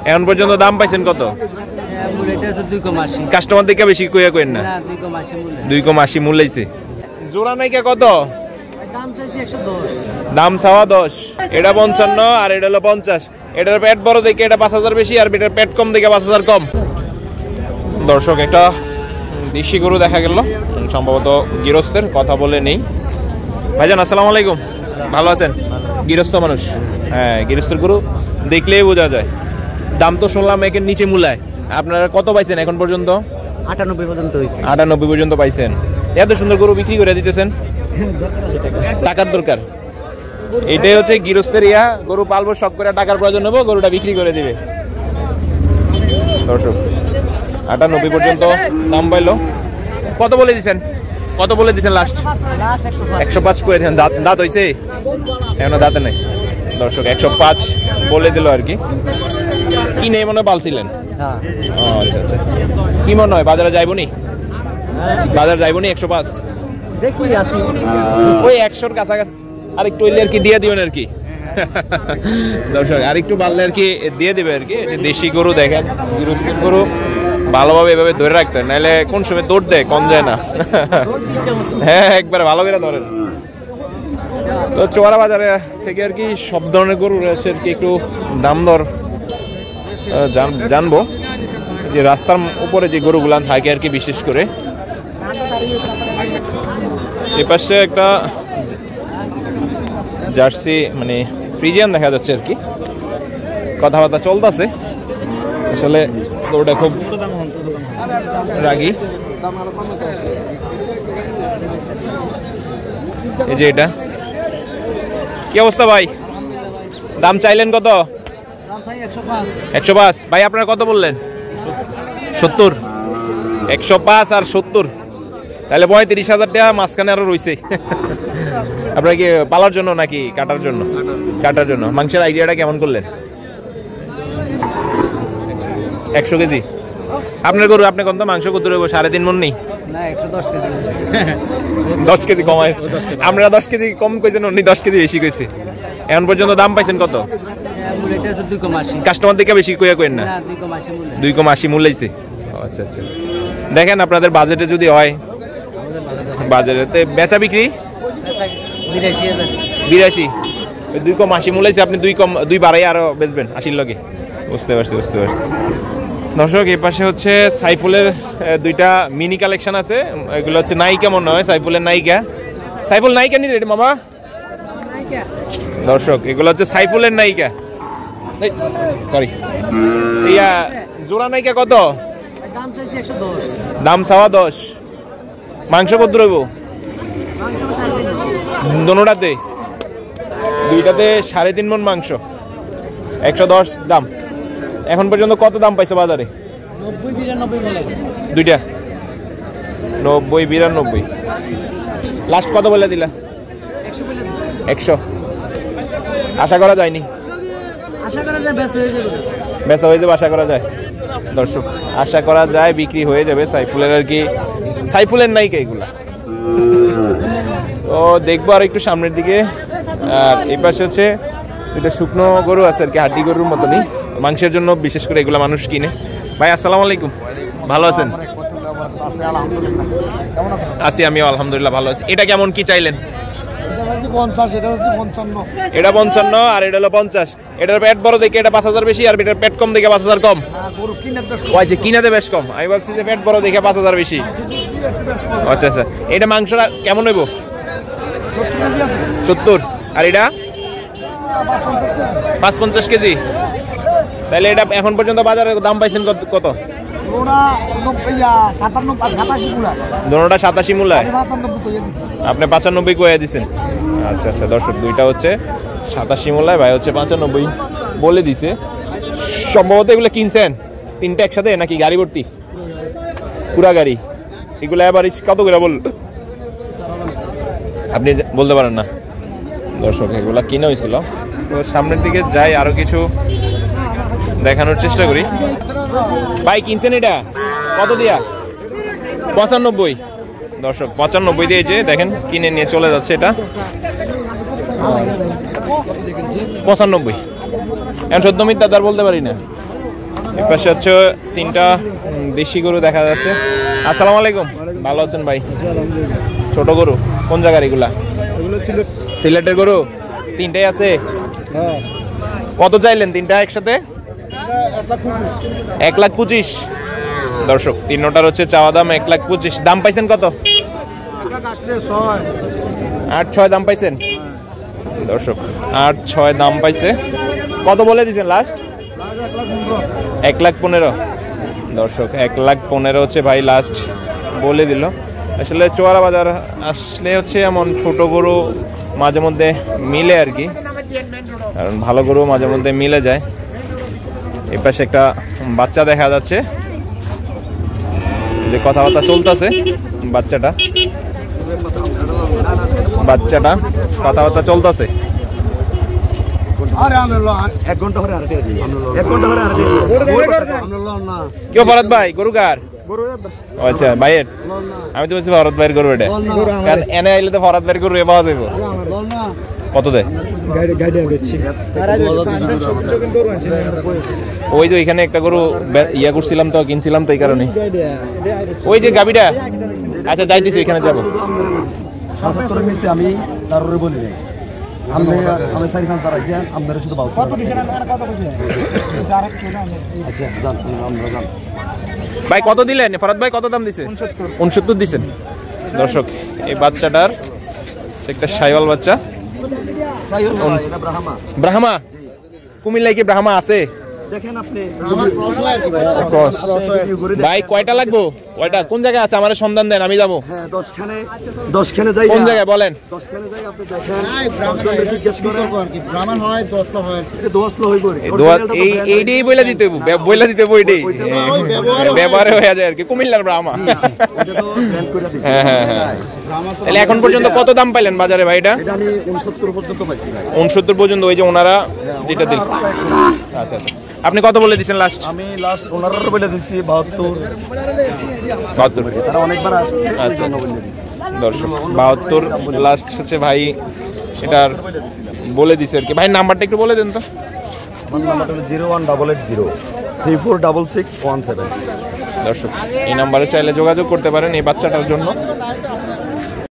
এখন পর্যন্ত দাম পাইছেন কত? কাস্টমার দেখে বেশি কইয়া কইেন না, 2,80 মূল্য হইছে। জোড়া নাইকা কত? দাম চাওয়া 10, এটা 55 আর এটা হলো 50। এটার পেট বড় দেখে এটা 5,000 বেশি, আর এটার পেট কম দেখে 5,000 কম। দর্শক একটা দেশি গরু দেখা গেল, সম্ভবত গৃহস্থের, কথা বলে নেই। ভাইজান আসসালামু আলাইকুম, ভালো আছেন? গৃহস্থ মানুষ? হ্যাঁ, গৃহস্থের গরু দেখলেই বোঝা যায়। দাম তো শুনলাম একের নিচে মূলায়। আপনারা কত পাইছেন এখন পর্যন্ত? 98 পর্যন্ত হয়েছে। 98 পর্যন্ত পাইছেন। এত সুন্দর গরু বিক্রি করে দিতেছেন, টাকার দরকার। এটাই হচ্ছে গৃহস্থের ইয়া, গরু পালবো শখ করে, টাকার প্রয়োজন নেবো, গরুটা বিক্রি করে দিবে। দর্শক 98 পর্যন্ত দাম পাইলো। কত বলে দিচ্ছেন? কত বলে দিচ্ছেন লাস্ট? 105 করে দেন। দাঁত হয়েছে? এখনো দাঁতে নেই। দর্শক 105 বলে দিল আর কি। কি নেই মনে পালছিলেন? আচ্ছা আচ্ছা। কি মনে হয় বাজারে যাইব নি? বাজার যাইব নি 105? দেখি আসি ওই 100-র কাছাকাছি আর একটু হইলে আর কি দিয়ে দিবেন আর কি। দর্শক আর একটু বাড়লে আর কি দিয়ে দিবে আর কি। যে দেশি গরু দেখেন, গৃহস্থের গরু ভালোভাবে এভাবে ধরে রাখতে হয়, নাহলে কোন সময় দৌড় দেয় কম যায় না। হ্যাঁ, একবারে ভালো করে ধরেন। তো চোয়ারা বাজারে থেকে আর কি সব ধরনের গরু রয়েছে আর কি। একটু দাম দর জানবো, যে রাস্তার উপরে যে গরুগুলান থাকে আর কি, বিশেষ করে এপাশে একটা জার্সি মানে ফ্রিজিয়ান দেখা যাচ্ছে আর কি। কথাবার্তা চলতেছে, আসলে গরুটা খুব রাগী। এই যে এটা কি অবস্থা ভাই? দাম চাইলেন কত? 105। ভাই আপনারা কত বললেন? 70। 105 আর 70, তাহলে 35,000 টাকা মাঝখানে আরো রয়েছে। আপনারা কি পালার জন্য নাকি কাটার জন্য? কাটার জন্য। মাংসের আইডিয়াটা কেমন করলেন? 100 কেজি আপনার গরু? আপনি কত মাংস কত রইব? 3.5 মণ নেই? 10 কেজি কমায়। আমরা 10 কেজি কম কইছেন, উনি 10 কেজি বেশি কইছে। এখন পর্যন্ত দাম পাইছেন কত? কাস্টমার দেখে বেশি কইয়া কইেন না, 2,80 মূল্য হইছে। আচ্ছা আচ্ছা। দেখেন আপনাদের বাজেটে যদি হয়, বাজারেতে বেচা বিক্রি 82, 2,80 মূল্য হইছে। আপনি 2 বাড়াই আরো বেচবেন 80 লগে। বুঝতে পারছি বুঝতে পারছি। দর্শক এই পাশে হচ্ছে সাইফুলের 2টা মিনি কালেকশন আছে। এগুলো হচ্ছে নায়িকা মনে হয়, সাইফুলের নায়িকা। সাইফুল নায়িকা নি রে মামা? দর্শক এগুলো হচ্ছে সাইফুলের নায়িকা। সরি, ইয়া জোড়া নায়িকা কত? দাম চাওয়া 10। মাংস কত রইব? দোনোটাতে? 2টাতে 3.5 মণ মাংস, 110 দাম। এখন পর্যন্ত কত দাম পাইছে বাজারে? 2টা 90-92। লাস্ট কত বলে দিলা? 100। আশা করা যায়নি? বেচা হয়ে যাবে, আশা করা যায়। দর্শক আশা করা যায় বিক্রি হয়ে যাবে সাইফুলের আর কি। সাইফুলের নায়িকা এগুলা। তো দেখবো আর একটু সামনের দিকে। আর এই পাশে হচ্ছে এটা শুকনো গরু আছে আর কি, হাড্ডি গরুর মতনই, মাংসের জন্য বিশেষ করে এগুলা মানুষ কিনে। ভাই আসসালামু আলাইকুম, ভালো আছেন? আছি আমিও আলহামদুলিল্লাহ ভালো আছি। এটা কেমন কি চাইলেন? এটা 55 আর এটা হলো 50। এটার পেট বড় দেখে এটা 5,000 বেশি, আর এটার পেট কম দেখে 5,000 কম। কিনাতে বেশ কম। আমি ভাবছি যে পেট বড় দেখে 5,000 বেশি। আচ্ছা আচ্ছা। এটা মাংসটা কেমন হইব? 70। আর এটা 550 কেজি। তাহলে এটা এখন পর্যন্ত বাজারে দাম পাইছেন কত? দোনোটা 87 মূল্য। আপনি 95 কইয়া দিচ্ছেন। আচ্ছা আচ্ছা। দর্শক 2টা হচ্ছে 87 মূল্য, ভাই হচ্ছে 95 বলে দিছে। সম্ভবত এগুলো কিনছেন 3টা একসাথে নাকি গাড়ি ভর্তি? পুরা গাড়ি। এগুলো এভারেজ কত করে বল? আপনি বলতে পারেন না? দর্শক এগুলা কিনে হয়েছিল। তো সামনের দিকে যাই, আরো কিছু দেখানোর চেষ্টা করি। ভাই কিনছেন এটা কত দিয়া? 95। দর্শক 95 দিয়ে যে দেখেন কিনে নিয়ে চলে যাচ্ছে। এটা 95। এখন 14 মিনিট দাদার বলতে পারি না। এই পাশে হচ্ছে তিনটা দেশি গরু দেখা যাচ্ছে। আসসালামু আলাইকুম, ভালো আছেন ভাই? ছোট গরু কোন জায়গার এগুলা? সিলেটের গরু তিনটাই আছে। কত চাইলেন তিনটা একসাথে? 1,25,000। দর্শক তিনটার হচ্ছে চাওয়া দাম 1,25,000। দাম পাইছেন কত? 8,600 দাম পাইছেন। দর্শক 8,600 দাম পাইছে। কত বলে দিয়েছেন লাস্ট? 1,15,000। দর্শক 1,15,000 হচ্ছে ভাই লাস্ট বলে দিল। আসলে চোয়ারা বাজার আসলে হচ্ছে এমন ছোট গরু মাঝে মধ্যে মিলে আর কি, কারণ ভালো গরু মাঝে মধ্যে মিলে যায়। এই পাশে একটা বাচ্চা দেখা যাচ্ছে, যে কথাবার্তা চলতেছে। বাচ্চাটা কথাবার্তা চলতেছে। কেউ ফরাদ ভাই গরু কার? আচ্ছা ভাইয়ের। আমি তো বলছি ফরাদ ভাইয়ের গরু এটা, কারণ এনে আইলে তো ফরাদ ভাইয়ের গরু পাওয়া যাবে। কত দেয়? ওই যে এখানে একটা গরু ইয়া করছিলাম তো, কিনছিলাম তো এই কারণে। ওই যে গাবিটা। আচ্ছা যাইতেছি, এখানে যাবো। আমি তার বলি ভাই কত দিলেন? ফরাদ ভাই কত দাম দিছে? 69 দিছেন। দর্শক এই বাচ্চাটার একটা শাইওয়াল বাচ্চা, ব্রাহ্মা। কুমিল্লায় কি ব্রাহ্মা আছে? দেখেন আপনি ভাই কয়টা লাগবো? কয়টা কোন জায়গায় আছে আমার সন্ধান দেন, আমি যাবো। হ্যাঁ 10 খানে যাই। কোন জায়গায় বলেন? 10 খানে যাই, আপনি দেখেন জিজ্ঞেস করেন কি ব্রাহ্মণ হয় 10টা হয়। এটা 10টা হইব রে। এইটাই বইলা দিতে বইলা দিতে বইটাই ব্যবহারে হয়ে যায় আর কি, কুমিল্লার ব্রাহ্মা। এটা তো ব্র্যান্ড করে দিছি। হ্যাঁ। তাহলে এখন পর্যন্ত কত দাম পাইলেন বাজারে ভাই এটা? এটা আমি 69 পর্যন্ত পাইছি ভাই। 69 পর্যন্ত ওই যে ওনারা যেটা দিল। আচ্ছা আপনি কত বলে দিয়েছেন লাস্ট? আমি লাস্ট 15 বলে দিছি। 72 তারা অনেকবার আসছে। আচ্ছা দর্শক 72 লাস্ট হচ্ছে ভাই এটার বলে দিছে আর কি। ভাই নাম্বারটা একটু বলে দেন তো। আমার নাম্বারটা হলো 01880 346617। দর্শক এই নাম্বারে চাইলে যোগাযোগ করতে পারেন এই বাচ্চাটার জন্য।